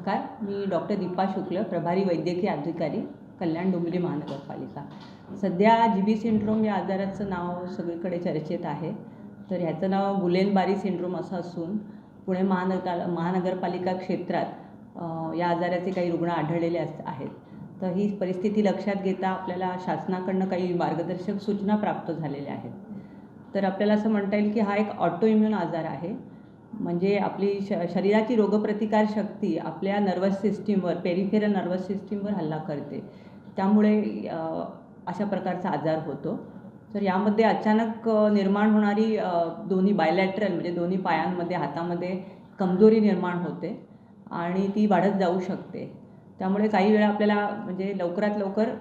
नमस्कार, मी डॉक्टर दीपा शुक्ल, प्रभारी वैद्यकीय अधिकारी, कल्याण डोंबिवली महानगरपालिका। सध्या जीबी सिंड्रोम या आजाराचं नाव सगळीकडे चर्चेत आहे। तर ह्याचं नाव गुलेन-बारी सिंड्रोम असं असून पुणे महानगरपालिका क्षेत्रात या आजाराचे काही रुग्ण आढळलेले आहेत। तर ही परिस्थिती लक्षात घेता आपल्याला शासनाकडून काही मार्गदर्शक सूचना प्राप्त झालेल्या आहेत। तर आपल्याला असं म्हणता येईल की हा एक ऑटोइम्यून आजार आहे, म्हणजे आपली शरीराची रोगप्रतिकार शक्ती आपल्या नर्वस सिस्टीमवर, पेरिफेरल नर्वस सिस्टीमवर हल्ला करते, त्यामुळे अशा प्रकारचा आजार होतो। तर यामध्ये अचानक निर्माण होणारी दोन्ही बायलॅटरल म्हणजे दोन्ही पायांमध्ये, हातामध्ये कमजोरी निर्माण होते आणि ती वाढत जाऊ शकते। त्यामुळे काही वेळा आपल्याला म्हणजे लवकरात लवकर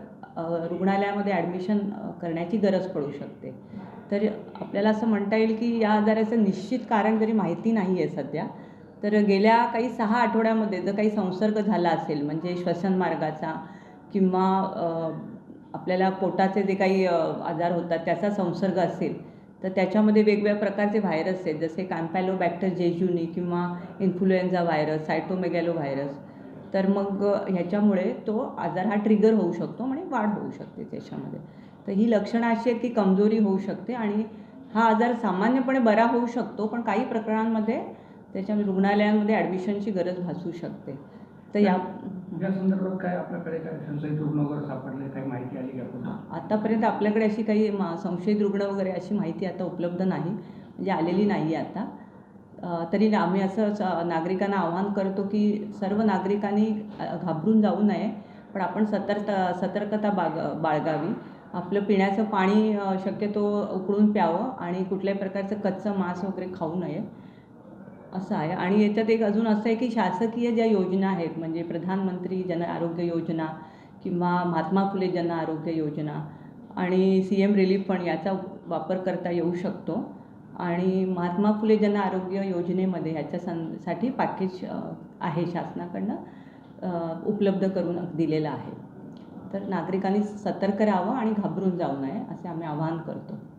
रुग्णालयामध्ये ॲडमिशन करण्याची गरज पडू शकते। तर आपल्याला असं म्हणता येईल की या आजाराचं निश्चित कारण जरी माहिती नाही आहे सध्या, तर गेल्या काही 6 आठवड्यामध्ये जर काही संसर्ग झाला असेल, म्हणजे श्वसन मार्गाचा किंवा आपल्याला पोटाचे जे काही आजार होतात त्याचा संसर्ग असेल, तर त्याच्यामध्ये वेगवेगळ्या प्रकारचे व्हायरस आहेत, जसे कॅम्पॅलोबॅक्टर जेजुनी किंवा इन्फ्लुएन्झा व्हायरस, सायटोमेगॅलो व्हायरस। तर मग ह्याच्यामुळे तो आजार हा ट्रिगर होऊ शकतो आणि वाढ होऊ शकते त्याच्यामध्ये। तर ही लक्षणं अशी आहेत की कमजोरी होऊ शकते आणि हा आजार सामान्यपणे बरा होऊ शकतो, पण काही प्रकरणांमध्ये त्याच्यामध्ये रुग्णालयांमध्ये ॲडमिशनची गरज भासू शकते। तर या संदर्भात काय आपल्याकडे काय संशयित रुग्ण वगैरे सापडले, काही माहिती आली का? आतापर्यंत आपल्याकडे अशी काही संशयित रुग्ण वगैरे अशी माहिती आता उपलब्ध नाही, म्हणजे आलेली नाही आहे आता। तरी आम्ही असं नागरिकांना आवाहन करतो की सर्व नागरिकांनी घाबरून जाऊ नये, पण आपण सतर्कता बाळगावी। आपलं पिण्याचं पाणी शक्यतो उकळून प्यावं आणि कुठल्याही प्रकारचं कच्चं मांस वगैरे खाऊ नये असं आहे। आणि याच्यात एक अजून असं आहे की शासकीय ज्या योजना आहेत, म्हणजे प्रधानमंत्री जन आरोग्य योजना किंवा महात्मा फुले जन आरोग्य योजना आणि CM रिलीफ फंड याचा वापर करता येऊ शकतो। आणि महात्मा फुले जन आरोग्य योजनेमध्ये ह्याच्यासाठी पॅकेज आहे, शासनाकडून उपलब्ध करून दिलेलं आहे। तर नागरिकांनी सतर्क राहावं आणि घाबरून जाऊ नये असे आम्ही आवाहन करतो।